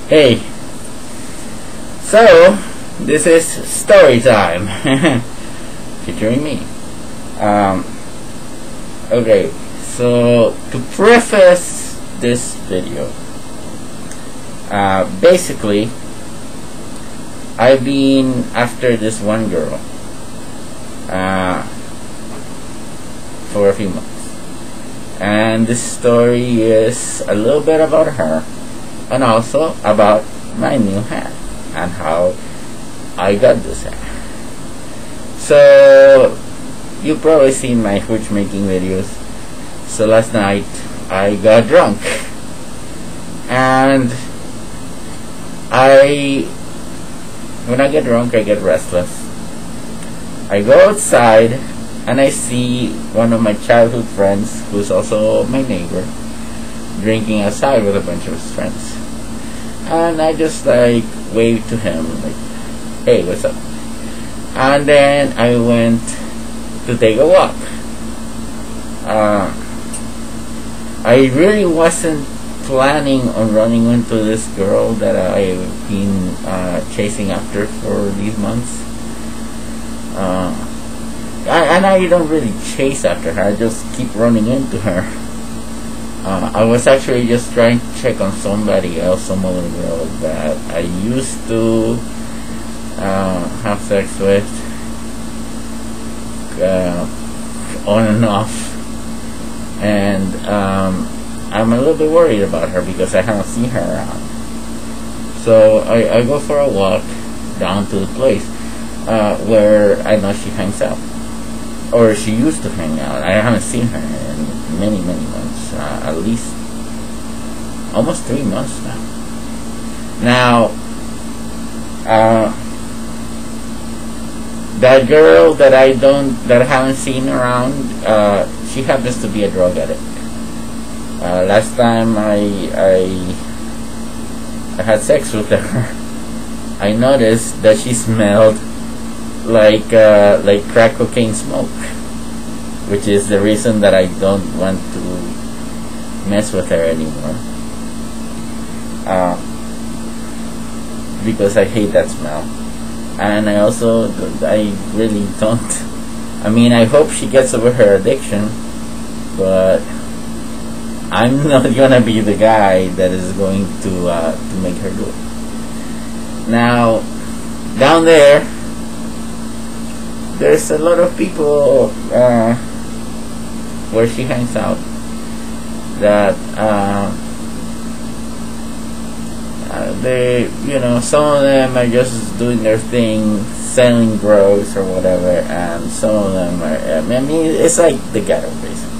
Hey, so this is story time featuring me. Okay, so to preface this video, basically, I've been after this one girl for a few months, and this story is a little bit about her and also about my new hair and how I got this hair. So you've probably seen my hooch making videos. So last night I got drunk, and when I get drunk I get restless. I go outside and I see one of my childhood friends, who's also my neighbor, drinking outside with a bunch of his friends. And I just like waved to him like, hey, what's up? And then I went to take a walk. I really wasn't planning on running into this girl that I've been chasing after for these months. And I don't really chase after her, I just keep running into her. I was actually just trying to check on somebody else, some other girl that I used to have sex with on and off, and I'm a little bit worried about her because I haven't seen her around. So I go for a walk down to the place where I know she hangs out, or she used to hang out. I haven't seen her in many months, at least almost 3 months now. Now, that girl that I haven't seen around, she happens to be a drug addict. Last time I had sex with her, I noticed that she smelled like crack cocaine smoke, which is the reason that I don't want to mess with her anymore, because I hate that smell. And I really don't, I mean, I hope she gets over her addiction, but I'm not gonna be the guy that is going to make her do it. Now, down there's a lot of people where she hangs out that some of them are just doing their thing, selling drugs or whatever, and some of them are, I mean, it's like the ghetto basically.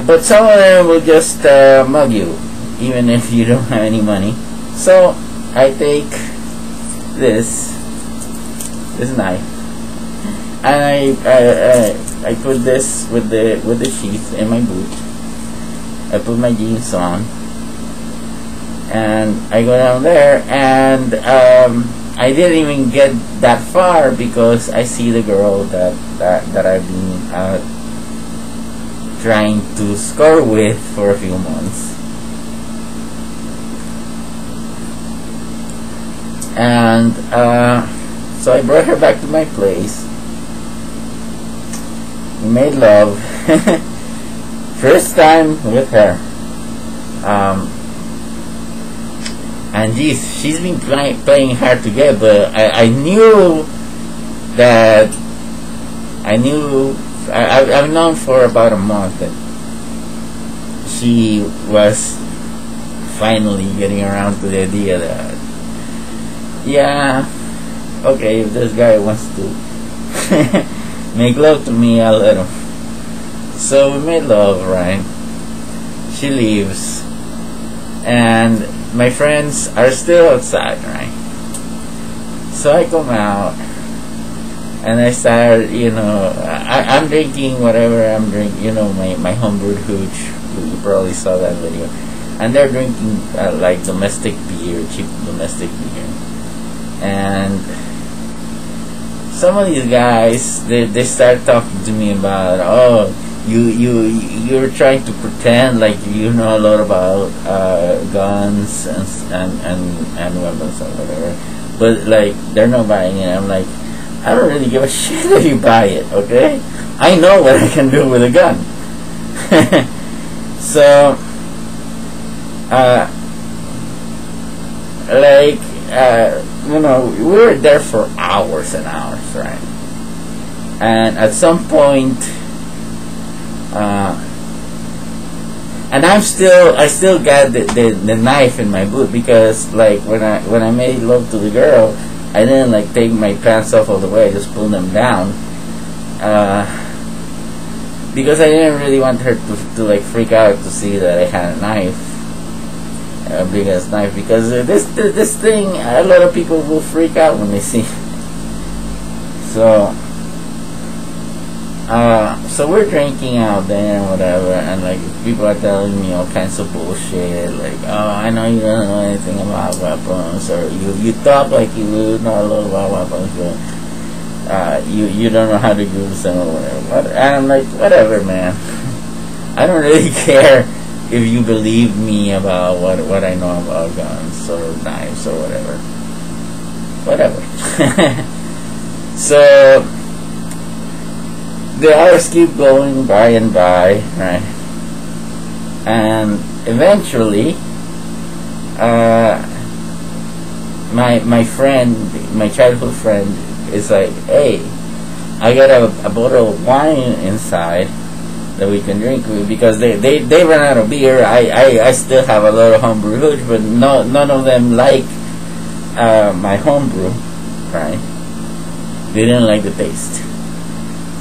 But some of them will just mug you even if you don't have any money. So I take this knife and I put this with the sheath in my boot. I put my jeans on and I go down there, and I didn't even get that far because I see the girl that I've been trying to score with for a few months. And so I brought her back to my place. We made love. First time with her. And geez, she's been playing hard to get, but I knew that I've known for about a month that she was finally getting around to the idea that, yeah, okay, if this guy wants to make love to me, I'll let him. So we made love, right? She leaves, and my friends are still outside, right? So I come out and I start, I'm drinking whatever I'm drinking, my homebrewed hooch. You probably saw that video. And they're drinking like domestic beer, cheap domestic beer. And some of these guys, they start talking to me about, oh, you're trying to pretend like you know a lot about guns and weapons or whatever, but like they're not buying it. I'm like, I don't really give a shit if you buy it, okay? I know what I can do with a gun. So you know, we were there for hours and hours, right? And at some point, and I still got the knife in my boot, because like when I made love to the girl, I didn't like take my pants off all the way. I just pulled them down, because I didn't really want her to like freak out to see that I had a knife, a big ass knife, because this thing, a lot of people will freak out when they see. So we're drinking out there and whatever, and like people are telling me all kinds of bullshit, like, oh, I know you don't know anything about weapons, or you talk like you know a lot about weapons, but you don't know how to use them or whatever. And I'm like, whatever, man. I don't really care if you believe me about what I know about guns or knives or whatever. So the hours keep going by and by, right? And eventually, my friend, my childhood friend, is like, hey, I got a bottle of wine inside that we can drink with, because they ran out of beer. I still have a lot of homebrew hooch, but none of them like my homebrew, right? They didn't like the taste.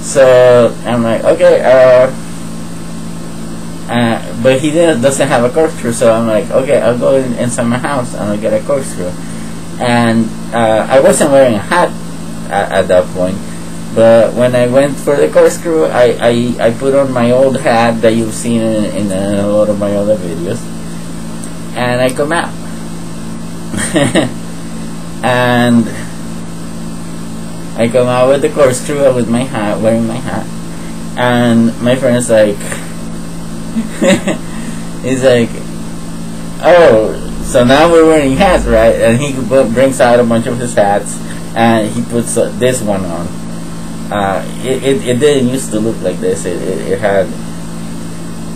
So I'm like, okay, but he doesn't have a corkscrew, so I'm like, okay, I'll go inside my house and I'll get a corkscrew. And I wasn't wearing a hat at that point, but when I went for the corkscrew, I put on my old hat that you've seen in a lot of my other videos, and I come out. And I come out with the corkscrew, with my hat, wearing my hat, and my friend's like, he's like, oh, so now we're wearing hats, right? And he brings out a bunch of his hats, and he puts this one on. It didn't used to look like this. It had,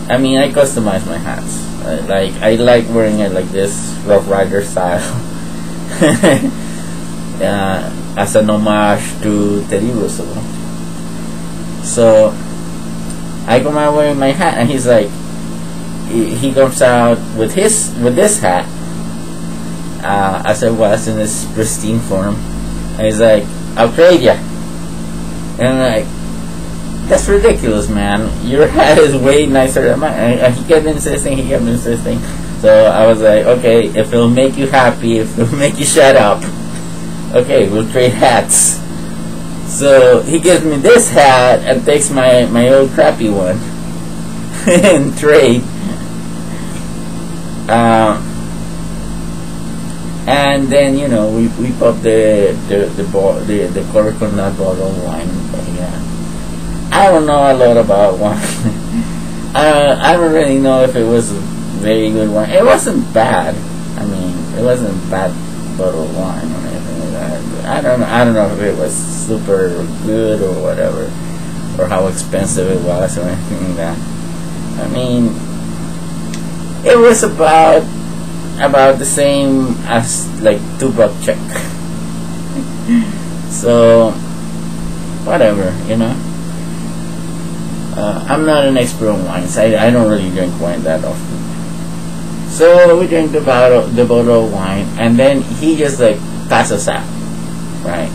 I mean, I customized my hats. Like, I like wearing it like this, Rough Rider style. As an homage to Teddy Roosevelt. So I come out wearing my hat, and he's like, he comes out with this hat, as it was in its pristine form, and he's like, I'll trade ya. And I'm like, that's ridiculous, man. Your hat is way nicer than mine. And he kept insisting. So I was like, okay, if it'll make you happy, if it'll make you shut up, okay, we'll trade hats. So he gives me this hat and takes my old crappy one and trade. And then, you know, we pop the coconut bottle of wine. Yeah. I don't know a lot about wine. I don't really know if it was a very good wine. It wasn't bad. I mean, it wasn't a bad bottle of wine or anything like that. I don't know if it was super good or whatever, or how expensive it was or anything like that. I mean, it was about the same as like $2 check. So whatever, you know. I'm not an expert on wines. I don't really drink wine that often. So we drink the bottle of wine, and then he just like passes out, right?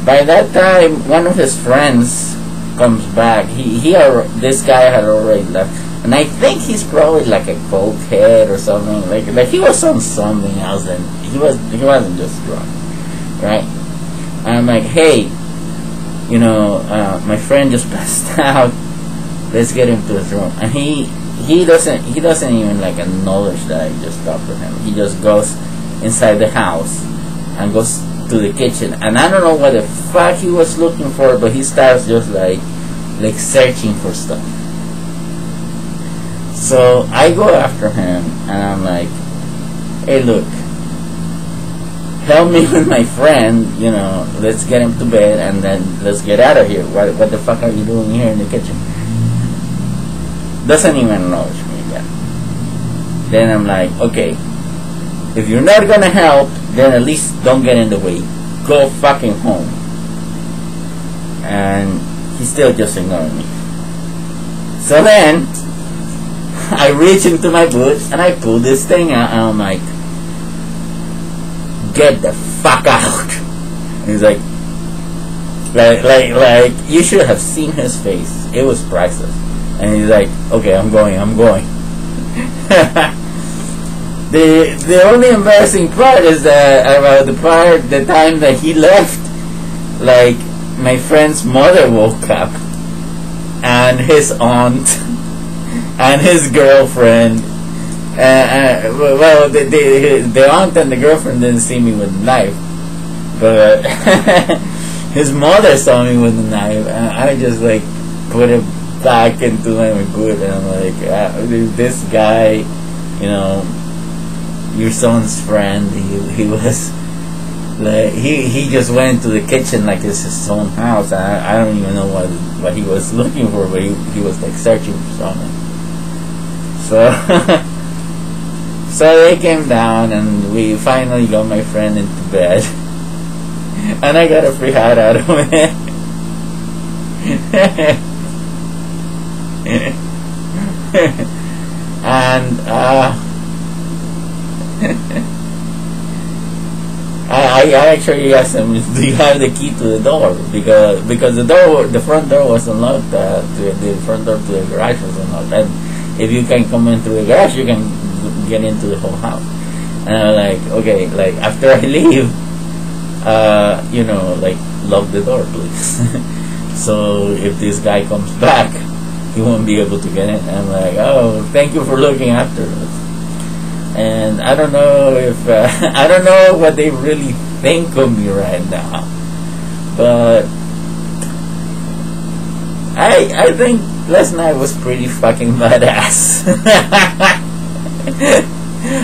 By that time, one of his friends comes back. This guy had already left, and I think he's probably like a cokehead or something. Like he was on something else, and he wasn't just drunk, right? And I'm like, hey, you know, my friend just passed out. Let's get him to his room. And he doesn't even like acknowledge that I just talked to him. He just goes inside the house and goes to the kitchen. And I don't know what the fuck he was looking for, but he starts just like like searching for stuff. So I go after him and I'm like, hey, look, help me with my friend, you know, let's get him to bed and then let's get out of here. What the fuck are you doing here in the kitchen? Doesn't even acknowledge me yet. Then I'm like, okay, if you're not gonna help, then at least don't get in the way. Go fucking home. And he's still just ignoring me. So then I reach into my boots and I pull this thing out and I'm like, get the fuck out. And he's like you should have seen his face. It was priceless. And he's like, okay, I'm going. The only embarrassing part is that about the time that he left, like my friend's mother woke up and his aunt and his girlfriend. Well, the aunt and the girlfriend didn't see me with the knife, but his mother saw me with the knife, and I just like put it back into my boot, and I'm like, this guy, you know, your son's friend, he was like, he just went to the kitchen like it's his own house. I don't even know what he was looking for, but he was like searching for something. So so they came down and we finally got my friend into bed, and I got a free hat out of it. And I actually asked him, do you have the key to the door? Because the front door was unlocked, the front door to the garage was unlocked, and if you can come in through the garage, you can get into the whole house. And I'm like, okay, like after I leave, you know, like lock the door, please. So if this guy comes back, he won't be able to get in. And I'm like, oh, thank you for looking after us. And I don't know if I don't know what they really think of me right now, but I think last night was pretty fucking badass.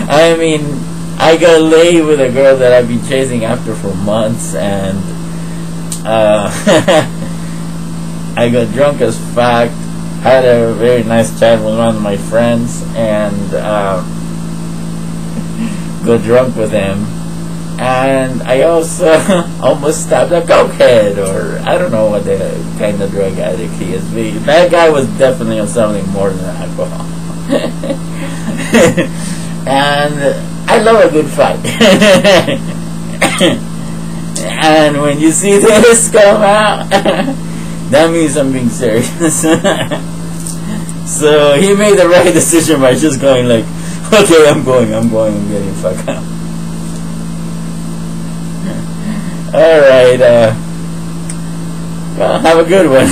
I mean, I got laid with a girl that I've been chasing after for months, and I got drunk as fuck, had a very nice chat with one of my friends, and got drunk with him. And I also almost stabbed a cokehead, or I don't know what the kind of drug addict he is. That guy was definitely on something more than alcohol. And I love a good fight. And when you see this come out, that means I'm being serious. So he made the right decision by just going like, okay, I'm getting fucked up. Alright, well, have a good one.